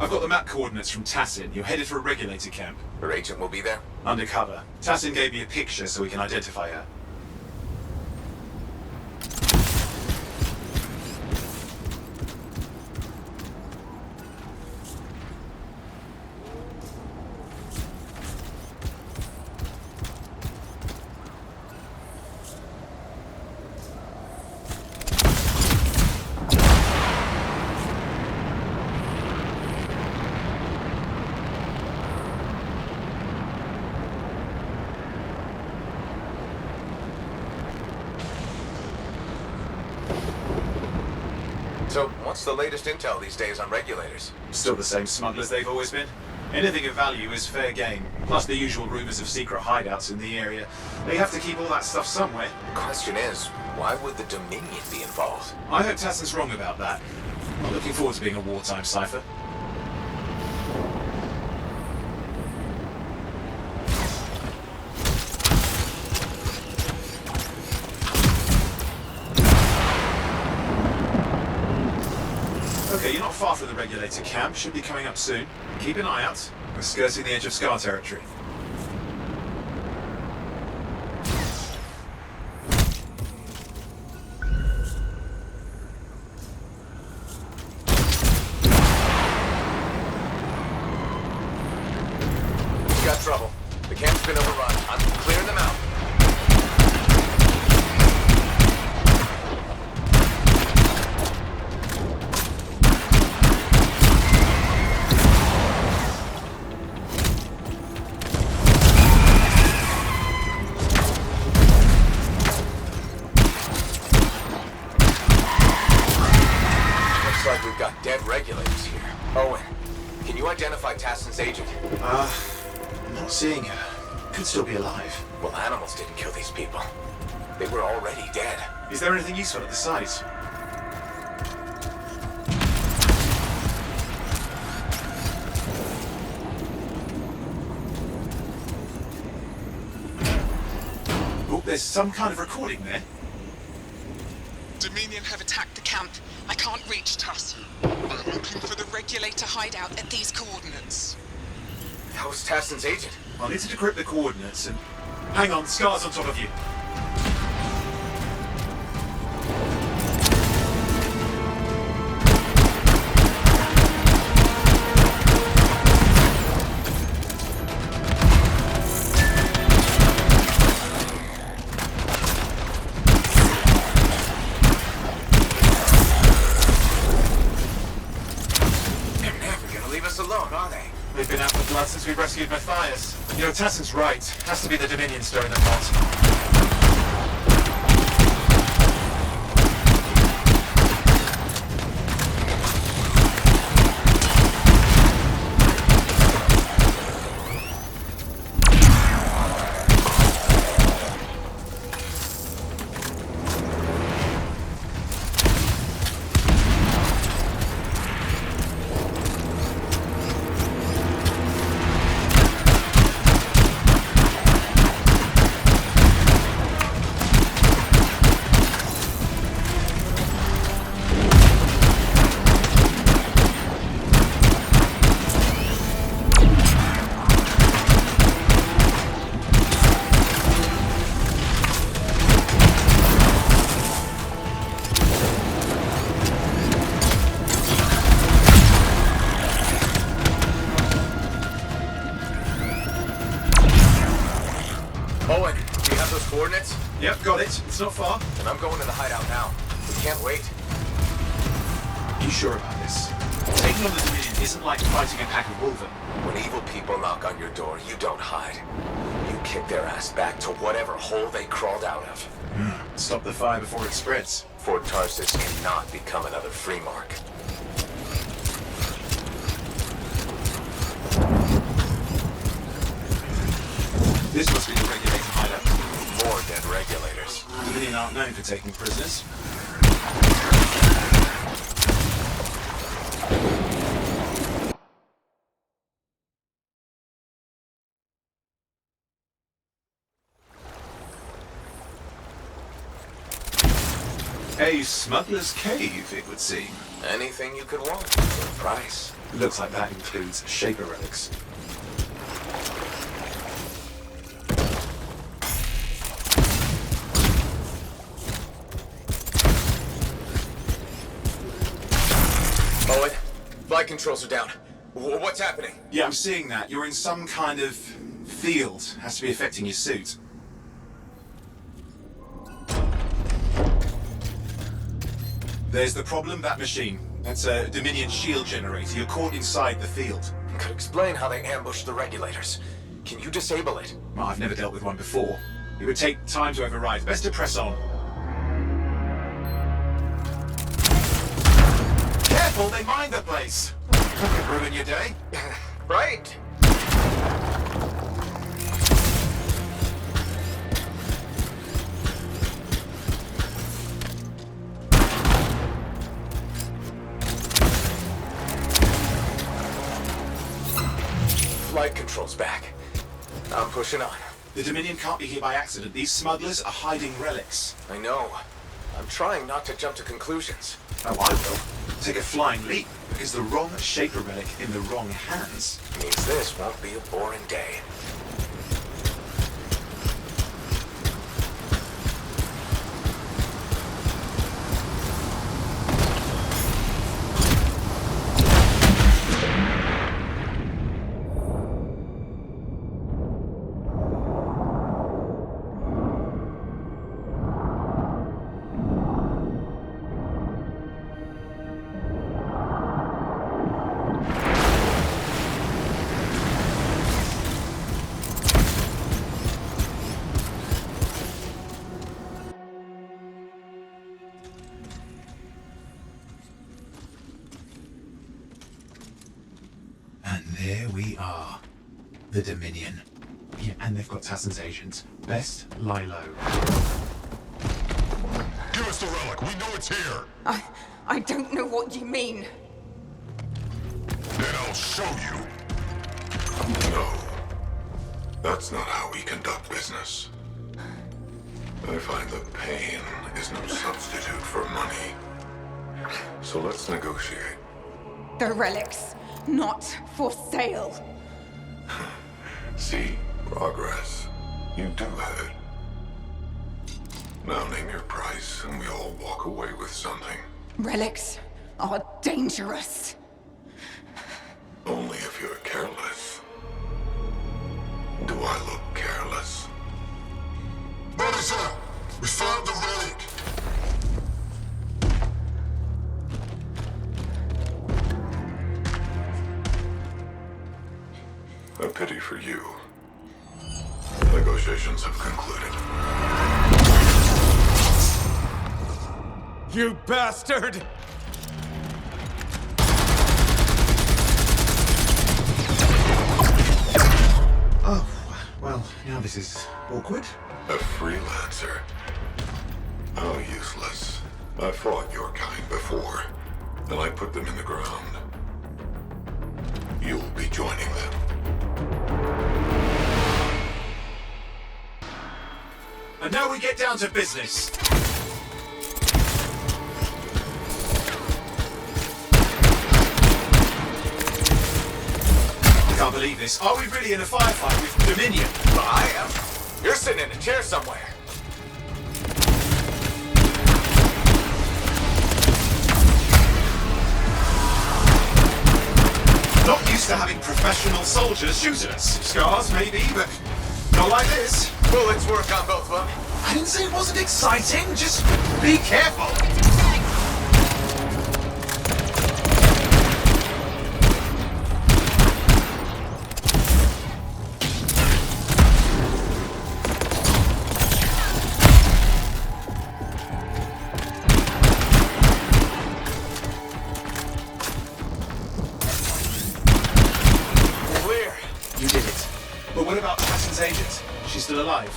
I've got the map coordinates from Tassin. You're headed for a regulator camp. Her agent will be there? Undercover. Tassin gave me a picture so we can identify her. So, what's the latest intel these days on regulators? Still the same smugglers they've always been. Anything of value is fair game, plus the usual rumors of secret hideouts in the area. They have to keep all that stuff somewhere. Question is, why would the Dominion be involved? I hope Tassin's wrong about that. I'm looking forward to being a wartime cipher. Okay, you're not far from the regulator camp. Should be coming up soon. Keep an eye out. We're skirting the edge of Scar territory. We got trouble. The camp's been overrun. I'm clearing them out. Like we've got dead regulators here. Owen, can you identify Tassin's agent? I'm not seeing her. Could still be alive. Well, animals didn't kill these people. They were already dead. Is there anything useful at the site? Oh, there's some kind of recording there. Dominion have attacked the camp. I can't reach Tuss. I'm looking for the regulator hideout at these coordinates. That was Tassin's agent. I'll need to decrypt the coordinates and... Hang on, Scar's on top of you. Alone, are they? They've been out for blood since we rescued Matthias. You know, Tassin's right. Has to be the Dominion stirring the pot. Owen, do you have those coordinates? Yep, got it. It's not far. And I'm going to the hideout now. We can't wait. You sure about this? Taking on the Dominion isn't like fighting a pack of wolven. When evil people knock on your door, you don't hide. You kick their ass back to whatever hole they crawled out of. Stop the fire before it spreads. Fort Tarsus cannot become another free mark. This must be the regulator hideout. More dead regulators. The Dominion aren't known for taking prisoners. A smuggler's cave, it would seem. Anything you could want for a price. Looks like that includes Shaper relics. Owen, flight controls are down. What's happening? Yeah, I'm seeing that. You're in some kind of field. Has to be affecting your suit. There's the problem, that machine. That's a Dominion shield generator. You're caught inside the field. Could explain how they ambushed the regulators. Can you disable it? Well, I've never dealt with one before. It would take time to override. Best to press on. Careful, they mine the place. That could ruin your day. Right. Flight control's back. I'm pushing on. The Dominion can't be here by accident. These smugglers are hiding relics. I know. I'm trying not to jump to conclusions. Oh, I will. Take a flying leap, because the wrong Shaper relic in the wrong hands. Means this won't be a boring day. And there we are. The Dominion. Yeah, and they've got Tassin's agents. Best lie low. Give us the relic. We know it's here. I don't know what you mean. Then I'll show you. No. That's not how we conduct business. I find that pain is no substitute for money. So let's negotiate. The relics, not for sale. See? Progress. You do have it. Now name your price and we all walk away with something. Relics are dangerous. Only if you're careless. Do I look careless? Officer, we found the relic. A pity for you. Negotiations have concluded. You bastard! Oh, well, now this is awkward. A freelancer. How useless. I fought your kind before, and I put them in the ground. You'll be joining them. And now we get down to business. I can't believe this. Are we really in a firefight with Dominion? Well, I am. You're sitting in a chair somewhere. Not used to having professional soldiers shoot at us. Scars, maybe, but not like this. Bullets work on both of them. I didn't say it wasn't exciting. Just be careful. Clear. You did it. But what about Tassin's agent? She's still alive.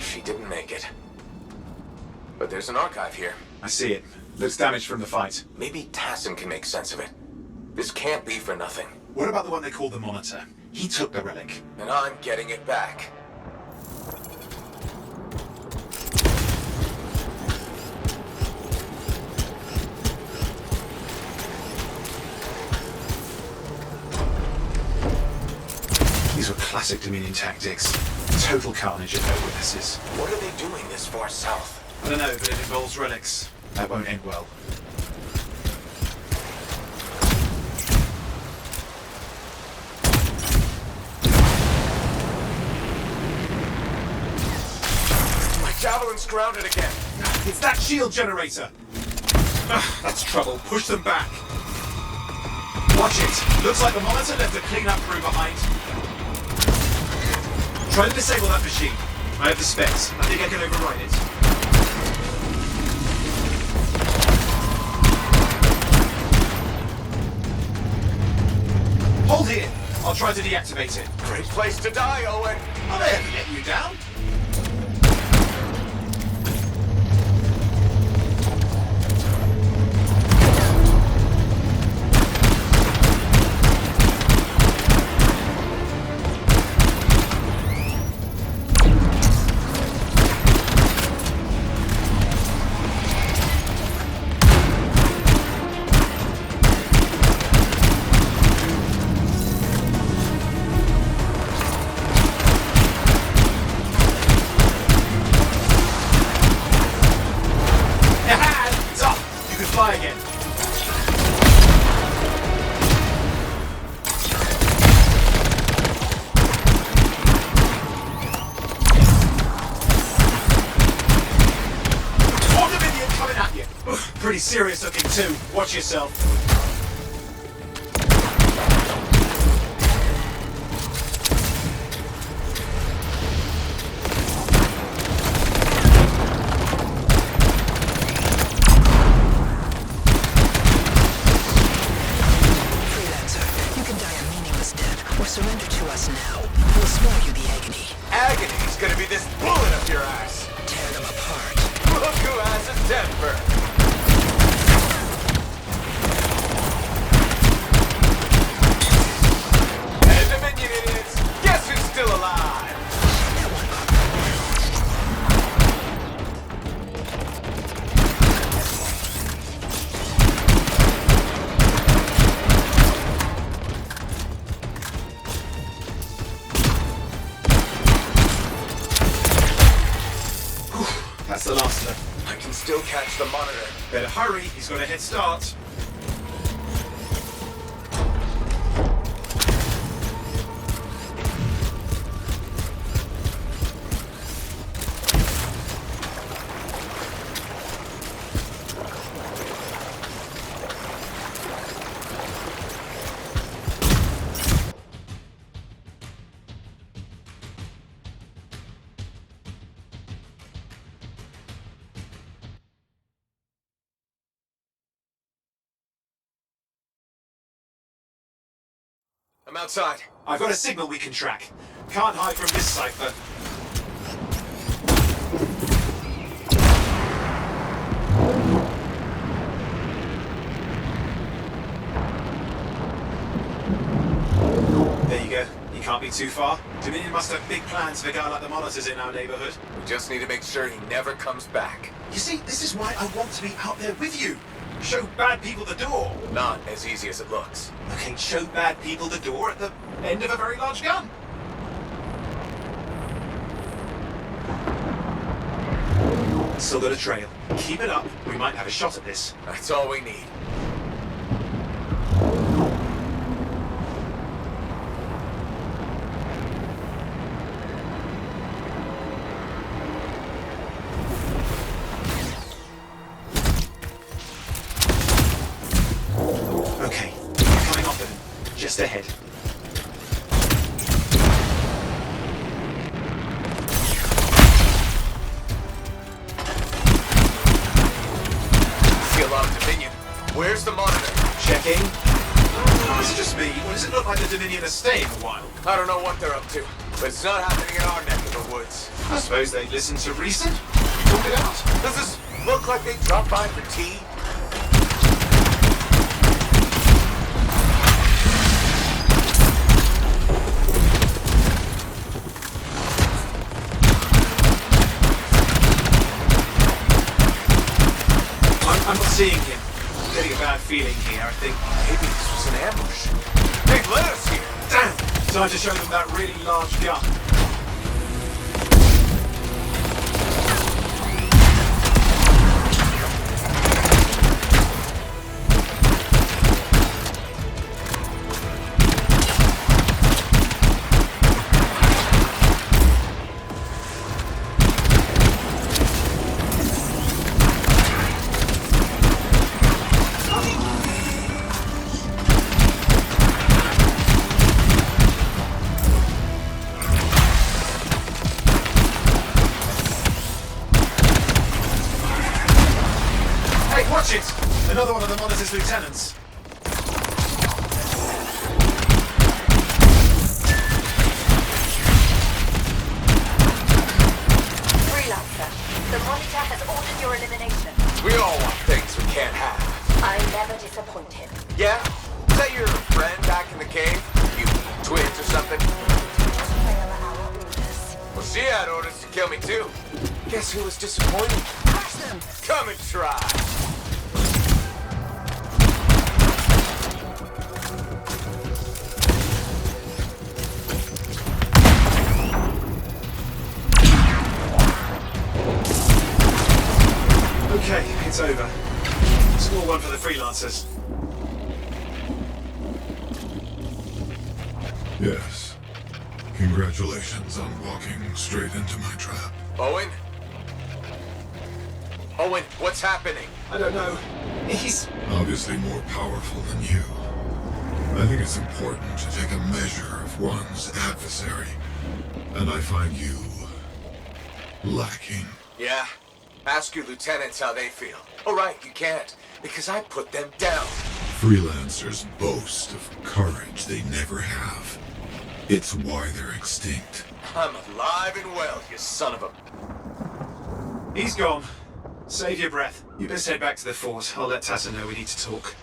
She didn't make it. But there's an archive here. I see it. Looks damaged from the fight. Maybe Tassin can make sense of it. This can't be for nothing. What about the one they call the Monitor? He took the relic. And I'm getting it back. These were classic Dominion tactics. Total carnage and no witnesses. What are they doing this far south? I don't know, but it involves relics. That won't end well. My javelin's grounded again. It's that shield generator! That's trouble. Push them back. Watch it. Looks like the monitor left a cleanup crew behind. Try to disable that machine. I have the specs. I think I can override it. Hold here. I'll try to deactivate it. Great place to die, Owen. Are they ever letting you down? It's up! You can fly again. More Dominion coming at you. Pretty serious looking too. Watch yourself. Freelancer, you can die a meaningless death or surrender to us now. We'll spare you the agony. Agony's gonna be this bullet up your ass. Tear them apart. Look who has a temper. Hey, Dominion idiots! Guess who's still alive? That one up. That's the last of them. I can still catch the monitor. Better hurry. He's got a head start. I'm outside. I've got a signal we can track. Can't hide from this cipher. There you go. You can't be too far. Dominion must have big plans for a guy like the monitors in our neighborhood. We just need to make sure he never comes back. You see, this is why I want to be out there with you. Show bad people the door. Not as easy as it looks. Okay, show bad people the door at the end of a very large gun. Still got a trail. Keep it up. We might have a shot at this. That's all we need. Okay, coming off of him. Just ahead. Feel off Dominion. Where's the monitor? Checking. It's just me. What does it look like the Dominion are staying a while? I don't know what they're up to, but it's not happening in our neck of the woods. I suppose they listen to recent. Talk it out. Does this look like they dropped by for tea? seeing him. I'm getting a bad feeling here, I think. Maybe this was an ambush. They've led us here. Damn! Time to show them that really large gun. Watch it! Another one of the Monitor's lieutenants. Freelancer, the Monitor has ordered your elimination. We all want things we can't have. I never disappoint him. Yeah? Is that your friend back in the cave? You twins or something? Fail our orders. Well, she had orders to kill me too. Guess who was disappointed? Crush them! Come and try. Okay, it's over. Small one for the freelancers. Yes. Congratulations on walking straight into my trap. Owen? Owen, what's happening? I don't know. He's... Obviously more powerful than you. I think it's important to take a measure of one's adversary. And I find you lacking. Yeah? Ask your lieutenants how they feel. Oh, right, you can't, because I put them down. Freelancers boast of courage they never have. It's why they're extinct. I'm alive and well, you son of a... He's gone. Save your breath. You best head back to the fort. I'll let Tassa know we need to talk.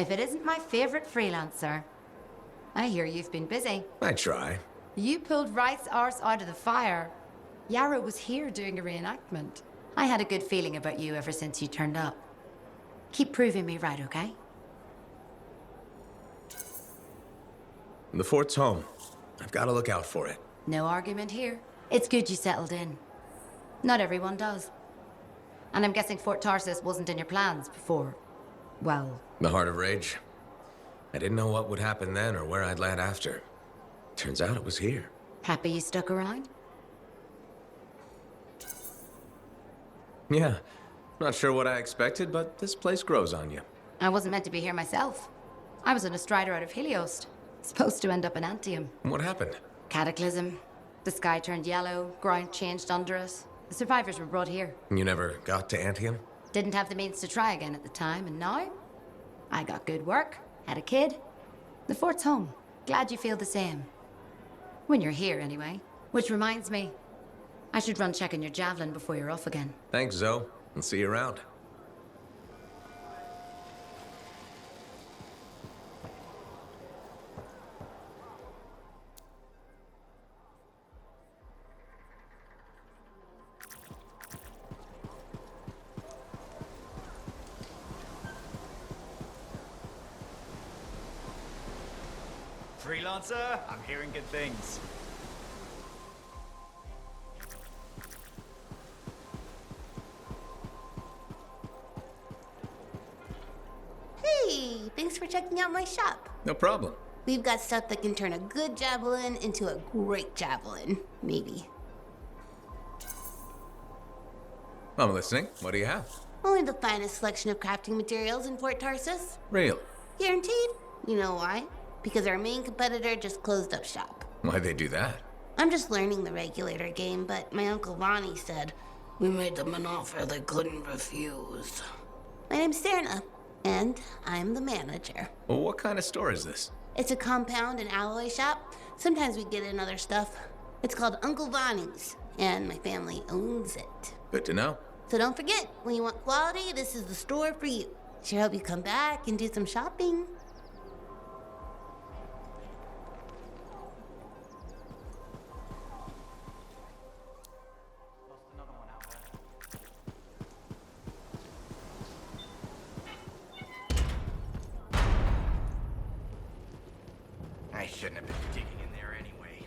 if it isn't my favorite freelancer. I hear you've been busy. I try. You pulled Wright's arse out of the fire. Yarrow was here doing a reenactment. I had a good feeling about you ever since you turned up. Keep proving me right, okay? The fort's home. I've got to look out for it. No argument here. It's good you settled in. Not everyone does. And I'm guessing Fort Tarsis wasn't in your plans before, well... The Heart of Rage. I didn't know what would happen then or where I'd land after. Turns out it was here. Happy you stuck around? Yeah. Not sure what I expected, but this place grows on you. I wasn't meant to be here myself. I was on a strider out of Helios. Supposed to end up in Anthem. What happened? Cataclysm. The sky turned yellow, ground changed under us. The survivors were brought here. You never got to Anthem? Didn't have the means to try again at the time, and now? I got good work, had a kid. The fort's home. Glad you feel the same. When you're here, anyway. Which reminds me, I should run checking your javelin before you're off again. Thanks, Zoe. I'll see you around. Freelancer, I'm hearing good things. Hey, thanks for checking out my shop. No problem. We've got stuff that can turn a good javelin into a great javelin, maybe. I'm listening. What do you have? Only the finest selection of crafting materials in Fort Tarsis. Real. Guaranteed. You know why? Because our main competitor just closed up shop. Why'd they do that? I'm just learning the regulator game, but my Uncle Ronnie said, we made them an offer they couldn't refuse. My name's Serna, and I'm the manager. Well, what kind of store is this? It's a compound and alloy shop. Sometimes we get in other stuff. It's called Uncle Ronnie's, and my family owns it. Good to know. So don't forget, when you want quality, this is the store for you. Sure hope you come back and do some shopping. I shouldn't have been digging in there anyway.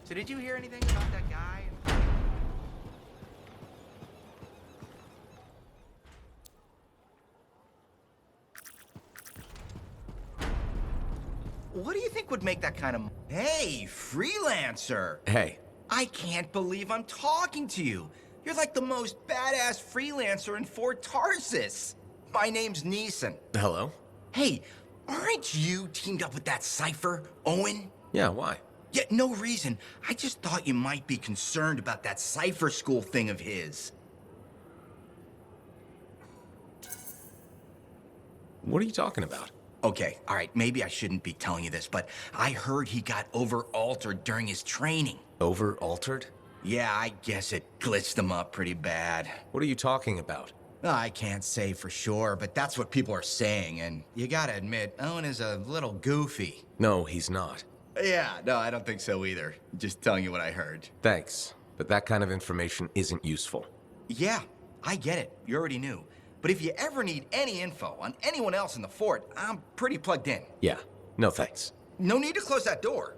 So did you hear anything about that guy? What do you think would make that kind of... Hey, freelancer! Hey. I can't believe I'm talking to you. You're like the most badass freelancer in Fort Tarsis. My name's Neeson. Hello? Hey, aren't you teamed up with that Cypher, Owen? Yeah, why? Yeah, no reason. I just thought you might be concerned about that Cypher school thing of his. What are you talking about? Okay, all right, maybe I shouldn't be telling you this, but I heard he got over-altered during his training. Over-altered? Yeah, I guess it glitched him up pretty bad. What are you talking about? I can't say for sure, but that's what people are saying, and you gotta admit, Owen is a little goofy. No, he's not. Yeah, no, I don't think so either. Just telling you what I heard. Thanks, but that kind of information isn't useful. Yeah, I get it. You already knew. But if you ever need any info on anyone else in the fort, I'm pretty plugged in. Yeah, no thanks. No need to close that door.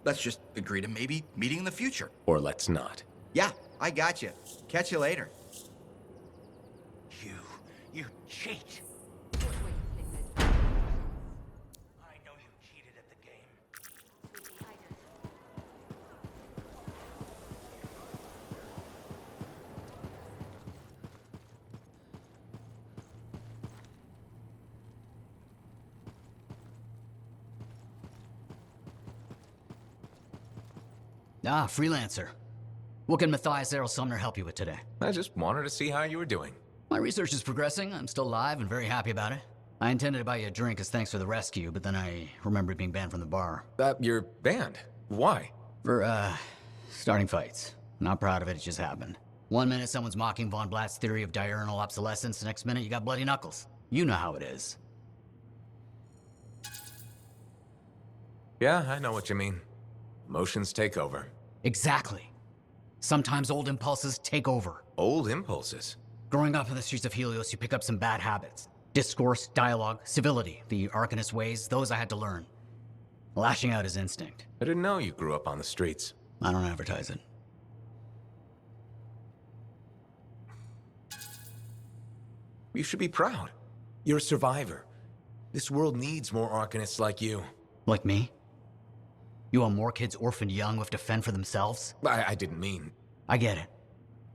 Let's just agree to maybe meeting in the future. Or let's not. Yeah, I got you. Catch you later. You cheat. I know you cheated at the game. Ah, freelancer. What can Matthias Errol Sumner help you with today? I just wanted to see how you were doing. My research is progressing. I'm still alive and very happy about it. I intended to buy you a drink as thanks for the rescue, but then I remembered being banned from the bar. You're banned? Why? For, starting fights. Not proud of it, it just happened. 1 minute someone's mocking Von Blatt's theory of diurnal obsolescence, the next minute you got bloody knuckles. You know how it is. Yeah, I know what you mean. Emotions take over. Exactly. Sometimes old impulses take over. Old impulses? Growing up in the streets of Helios, you pick up some bad habits. Discourse, dialogue, civility, the Arcanist ways, those I had to learn. Lashing out is instinct. I didn't know you grew up on the streets. I don't advertise it. You should be proud. You're a survivor. This world needs more Arcanists like you. Like me? You want more kids orphaned young who have to fend for themselves? I didn't mean... I get it.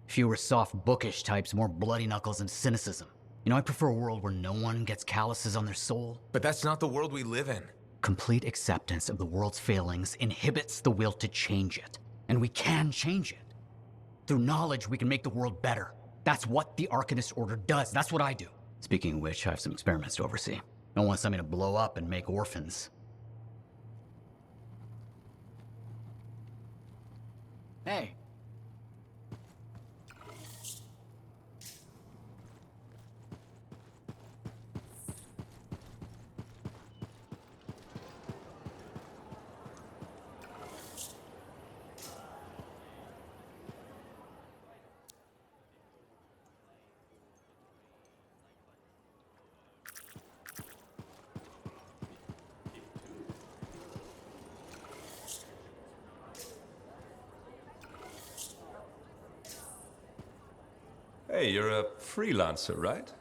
Fewer soft, bookish types, more bloody knuckles and cynicism. You know, I prefer a world where no one gets calluses on their soul. But that's not the world we live in. Complete acceptance of the world's failings inhibits the will to change it. And we can change it. Through knowledge, we can make the world better. That's what the Arcanist Order does. That's what I do. Speaking of which, I have some experiments to oversee. No one wants something to blow up and make orphans. Hey. Hey, you're a freelancer, right?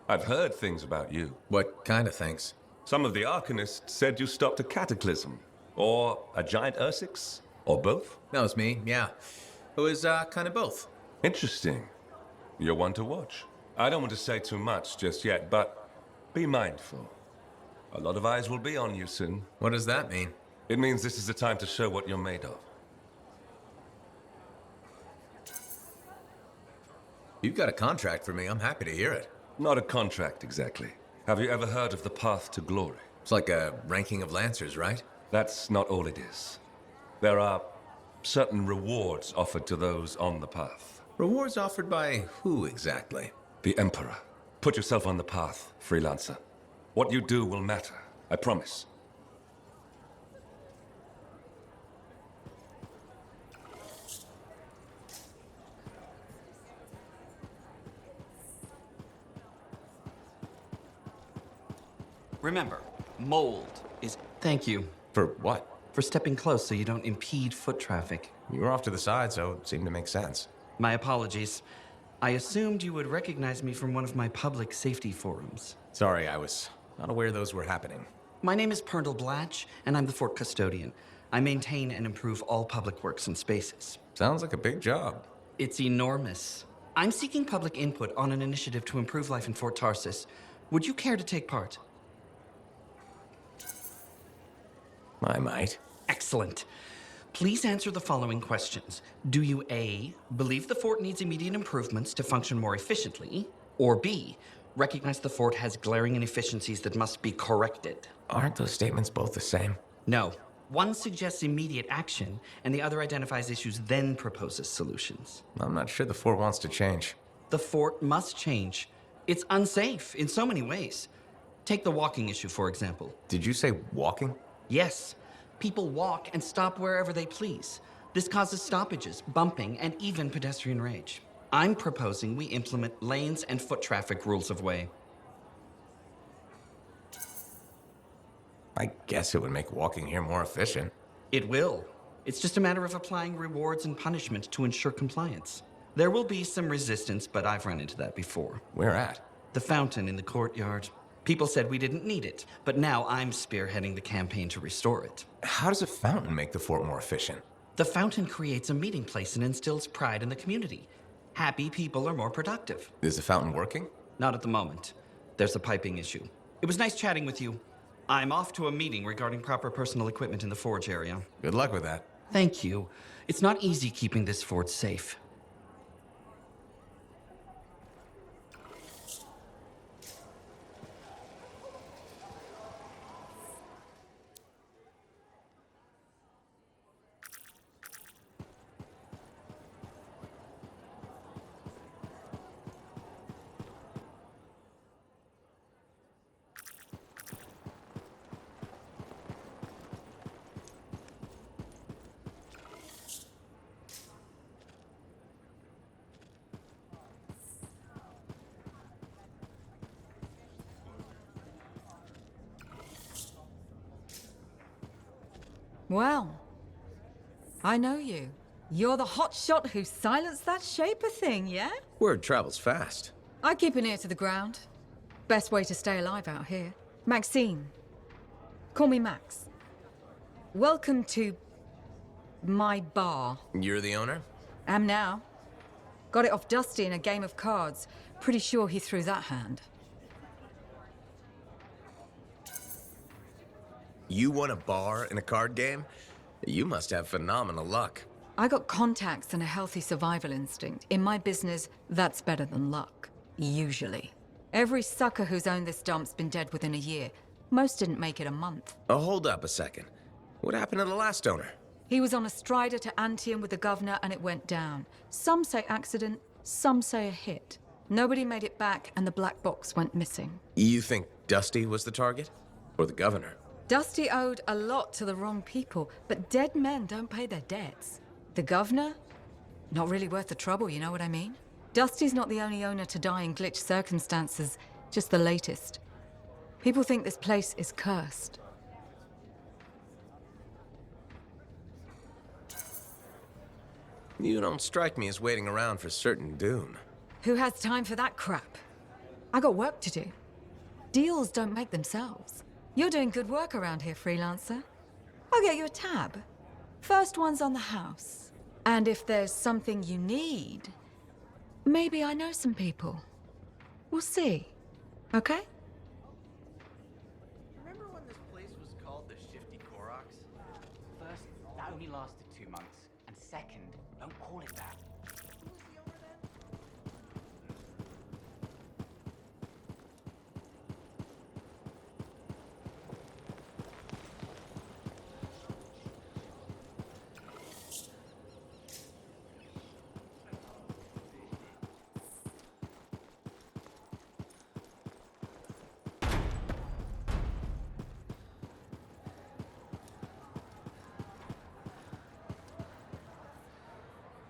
I've heard things about you. What kind of things? Some of the Arcanists said you stopped a cataclysm. Or a giant Ursix. Or both. That was me, yeah. It was, kind of both. Interesting. You're one to watch. I don't want to say too much just yet, but be mindful. A lot of eyes will be on you soon. What does that mean? It means this is the time to show what you're made of. You've got a contract for me. I'm happy to hear it. Not a contract, exactly. Have you ever heard of the Path to Glory? It's like a ranking of Lancers, right? That's not all it is. There are certain rewards offered to those on the path. Rewards offered by who exactly? The Emperor. Put yourself on the path, freelancer. What you do will matter, I promise. Remember, mold is... Thank you. For what? For stepping close so you don't impede foot traffic. You were off to the side, so it seemed to make sense. My apologies. I assumed you would recognize me from one of my public safety forums. Sorry, I was not aware those were happening. My name is Pernell Blatch, and I'm the fort custodian. I maintain and improve all public works and spaces. Sounds like a big job. It's enormous. I'm seeking public input on an initiative to improve life in Fort Tarsis. Would you care to take part? I might. Excellent. Please answer the following questions. Do you A, believe the fort needs immediate improvements to function more efficiently? Or B, recognize the fort has glaring inefficiencies that must be corrected? Aren't those statements both the same? No. One suggests immediate action, and the other identifies issues, then proposes solutions. I'm not sure the fort wants to change. The fort must change. It's unsafe in so many ways. Take the walking issue, for example. Did you say walking? Yes. People walk and stop wherever they please. This causes stoppages, bumping, and even pedestrian rage. I'm proposing we implement lanes and foot traffic rules of way. I guess it would make walking here more efficient. It will. It's just a matter of applying rewards and punishment to ensure compliance. There will be some resistance, but I've run into that before. Where at? The fountain in the courtyard. People said we didn't need it, but now I'm spearheading the campaign to restore it. How does a fountain make the fort more efficient? The fountain creates a meeting place and instills pride in the community. Happy people are more productive. Is the fountain working? Not at the moment. There's a piping issue. It was nice chatting with you. I'm off to a meeting regarding proper personal equipment in the forge area. Good luck with that. Thank you. It's not easy keeping this fort safe. Well, I know you. You're the hotshot who silenced that Shaper thing, yeah? Word travels fast. I keep an ear to the ground. Best way to stay alive out here. Maxine. Call me Max. Welcome to my bar. You're the owner? Am now. Got it off Dusty in a game of cards. Pretty sure he threw that hand. You won a bar in a card game? You must have phenomenal luck. I got contacts and a healthy survival instinct. In my business, that's better than luck. Usually. Every sucker who's owned this dump's been dead within a year. Most didn't make it a month. Oh, hold up a second. What happened to the last owner? He was on a strider to Anthem with the governor and it went down. Some say accident, some say a hit. Nobody made it back and the black box went missing. You think Dusty was the target? Or the governor? Dusty owed a lot to the wrong people, but dead men don't pay their debts. The governor? Not really worth the trouble, you know what I mean? Dusty's not the only owner to die in glitch circumstances, just the latest. People think this place is cursed. You don't strike me as waiting around for certain doom. Who has time for that crap? I got work to do. Deals don't make themselves. You're doing good work around here, freelancer. I'll get you a tab. First one's on the house. And if there's something you need, maybe I know some people. We'll see. Okay? Remember when this place was called the Shifty Koroks? First, that only lasted 2 months. And second, don't call it that.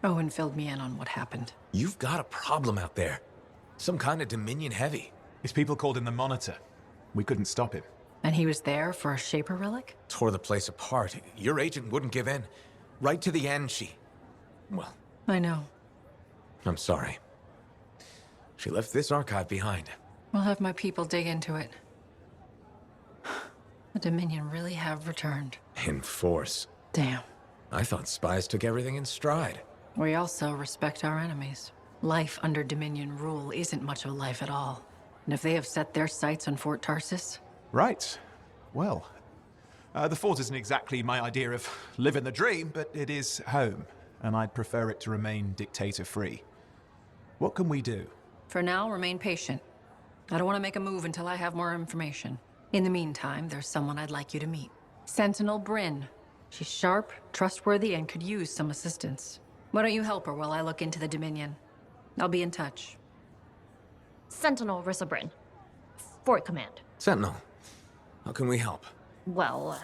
Owen filled me in on what happened. You've got a problem out there. Some kind of Dominion heavy. His people called him the Monitor. We couldn't stop him. And he was there for a Shaper relic? Tore the place apart. Your agent wouldn't give in. Right to the end, well, I know. I'm sorry. She left this archive behind. We'll have my people dig into it. The Dominion really have returned. In force. Damn. I thought spies took everything in stride. We also respect our enemies. Life under Dominion rule isn't much of a life at all. And if they have set their sights on Fort Tarsis... Right. Well, the fort isn't exactly my idea of living the dream, but it is home, and I'd prefer it to remain dictator-free. What can we do? For now, remain patient. I don't want to make a move until I have more information. In the meantime, there's someone I'd like you to meet. Sentinel Bryn. She's sharp, trustworthy, and could use some assistance. Why don't you help her while I look into the Dominion? I'll be in touch. Sentinel Rissa Bryn. Fort Command. Sentinel, how can we help? Well,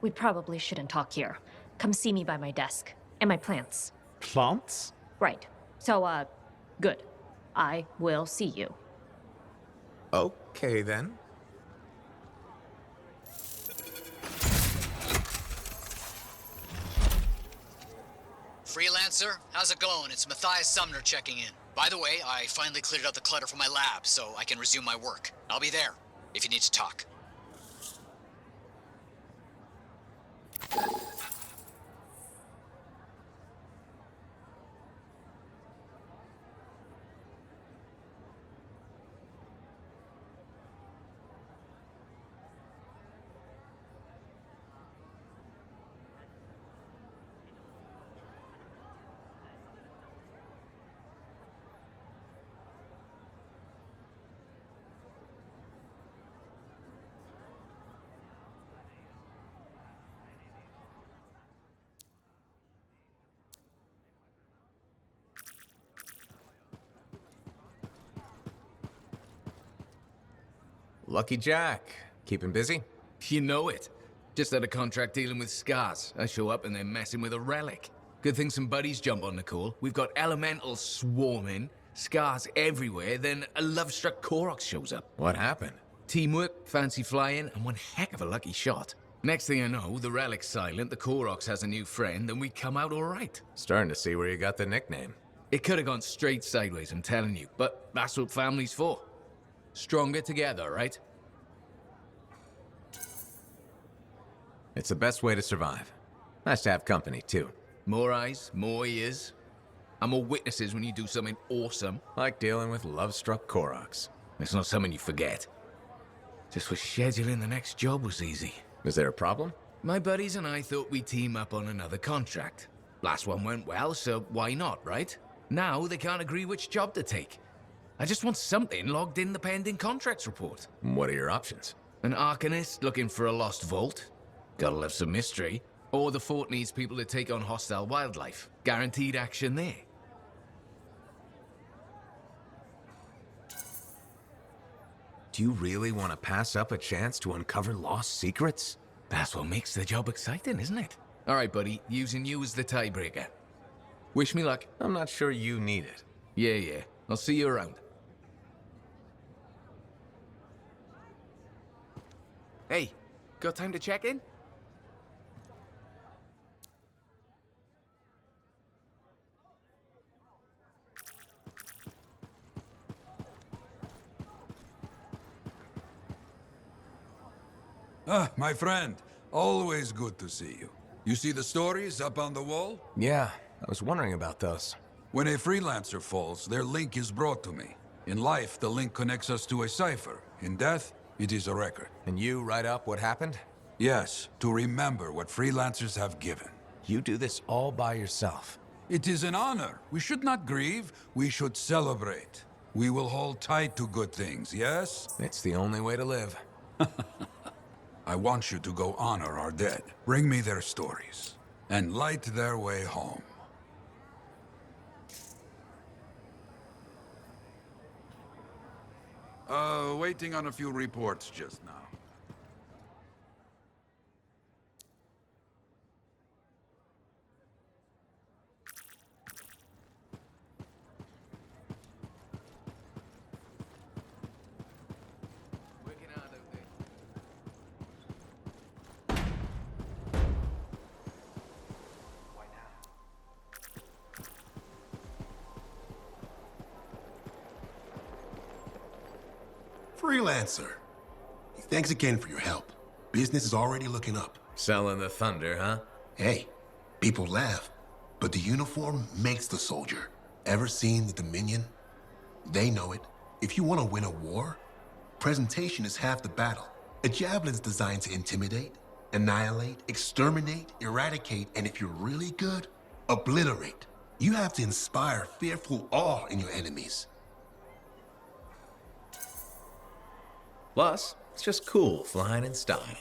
we probably shouldn't talk here. Come see me by my desk. And my plants. Plants? Right. So, good. I will see you. Okay, then. Freelancer, how's it going? It's Matthias Sumner checking in. By the way, I finally cleared out the clutter from my lab, so I can resume my work. I'll be there, if you need to talk. Lucky Jack. Keeping busy? You know it. Just had a contract dealing with scars. I show up and they're messing with a relic. Good thing some buddies jump on the call. We've got elementals swarming, scars everywhere, then a love-struck Korok shows up. What happened? Teamwork, fancy flying, and one heck of a lucky shot. Next thing I know, the Relic's silent, the Koroks has a new friend, and we come out all right. Starting to see where you got the nickname. It could have gone straight sideways, I'm telling you, but that's what family's for. Stronger together, right? It's the best way to survive. Nice to have company, too. More eyes, more ears, and more witnesses when you do something awesome. Like dealing with love-struck Koroks. It's not something you forget. Just was scheduling the next job was easy. Is there a problem? My buddies and I thought we'd team up on another contract. Last one went well, so why not, right? Now they can't agree which job to take. I just want something logged in the pending contracts report. What are your options? An Arcanist looking for a lost vault. Gotta love some mystery. Or the fort needs people to take on hostile wildlife. Guaranteed action there. Do you really want to pass up a chance to uncover lost secrets? That's what makes the job exciting, isn't it? All right, buddy. Using you as the tiebreaker. Wish me luck. I'm not sure you need it. Yeah. I'll see you around. Hey, got time to check in? Ah, my friend. Always good to see you. You see the stories up on the wall? Yeah, I was wondering about those. When a freelancer falls, their link is brought to me. In life, the link connects us to a cipher. In death, it is a record. And you write up what happened? Yes, to remember what freelancers have given. You do this all by yourself. It is an honor. We should not grieve, we should celebrate. We will hold tight to good things, yes? It's the only way to live. I want you to go honor our dead. Bring me their stories, and light their way home. Waiting on a few reports just now. Freelancer. Thanks again for your help. Business is already looking up. Selling the thunder, huh? Hey, people laugh, but the uniform makes the soldier. Ever seen the Dominion? They know it. If you want to win a war, presentation is half the battle. A javelin's designed to intimidate, annihilate, exterminate, eradicate, and if you're really good, obliterate. You have to inspire fearful awe in your enemies. Plus, it's just cool flying in style.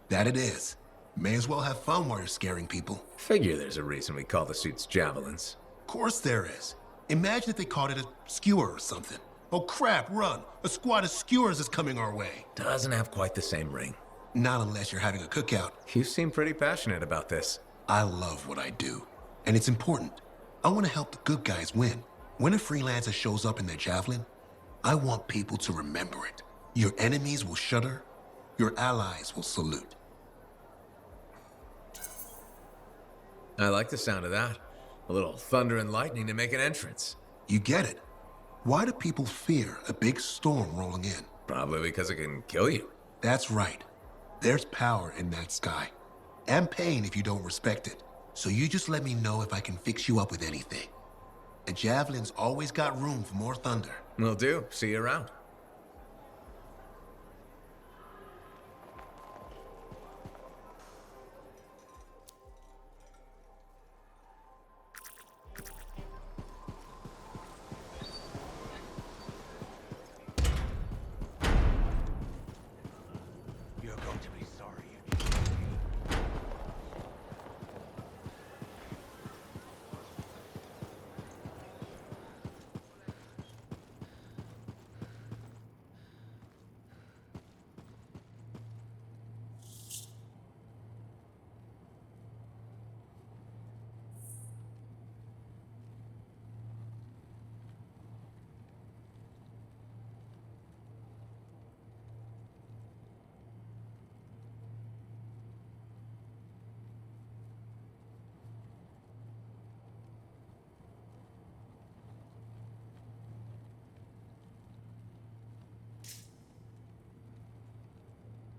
That it is. May as well have fun while you're scaring people. Figure there's a reason we call the suits javelins. Of course there is. Imagine if they called it a skewer or something. Oh crap, run! A squad of skewers is coming our way. Doesn't have quite the same ring. Not unless you're having a cookout. You seem pretty passionate about this. I love what I do. And it's important. I want to help the good guys win. When a freelancer shows up in their javelin, I want people to remember it. Your enemies will shudder. Your allies will salute. I like the sound of that. A little thunder and lightning to make an entrance. You get it. Why do people fear a big storm rolling in? Probably because it can kill you. That's right. There's power in that sky. And pain if you don't respect it. So you just let me know if I can fix you up with anything. A javelin's always got room for more thunder. Will do. See you around.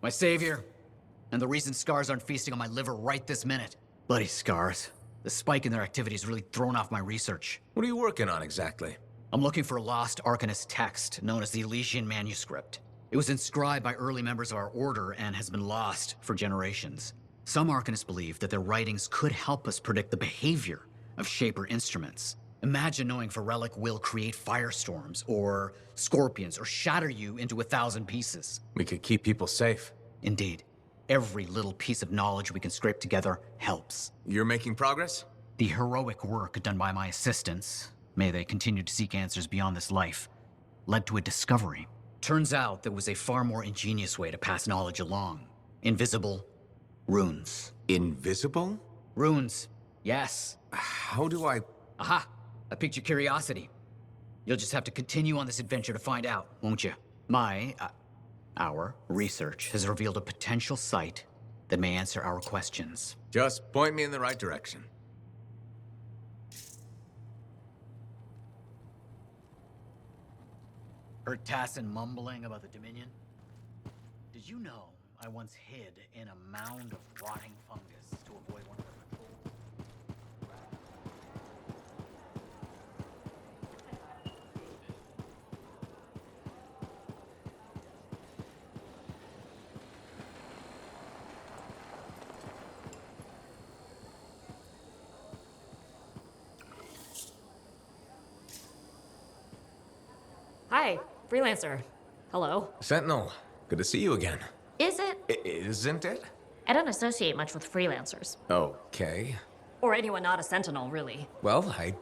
My savior. And the reason scars aren't feasting on my liver right this minute. Bloody scars. The spike in their activity has really thrown off my research. What are you working on exactly? I'm looking for a lost Arcanist text known as the Elysian Manuscript. It was inscribed by early members of our order and has been lost for generations. Some Arcanists believe that their writings could help us predict the behavior of Shaper instruments. Imagine knowing if a relic will create firestorms, or scorpions, or shatter you into 1,000 pieces. We could keep people safe. Indeed. Every little piece of knowledge we can scrape together helps. You're making progress? The heroic work done by my assistants, may they continue to seek answers beyond this life, led to a discovery. Turns out there was a far more ingenious way to pass knowledge along. Invisible runes. Invisible? Runes, yes. How do I... Aha! I piqued your curiosity. You'll just have to continue on this adventure to find out, won't you? Our research has revealed a potential site that may answer our questions. Just point me in the right direction. Heard Tassin mumbling about the Dominion? Did you know I once hid in a mound of rotting fungus to avoid one of their patrols? Hi, freelancer. Hello. Sentinel, good to see you again. Is it? Isn't it? I don't associate much with freelancers. Okay. Or anyone not a sentinel, really. Well, I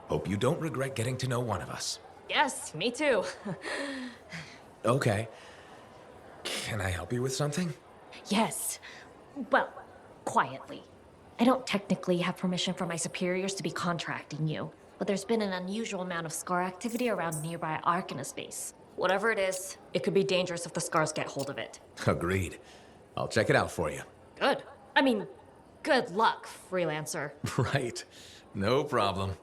hope you don't regret getting to know one of us. Yes, me too. Okay. Can I help you with something? Yes. Well, quietly. I don't technically have permission from my superiors to be contracting you, but there's been an unusual amount of scar activity around nearby Arcanist base. Whatever it is, it could be dangerous if the scars get hold of it. Agreed. I'll check it out for you. Good. I mean, good luck, freelancer. Right. No problem.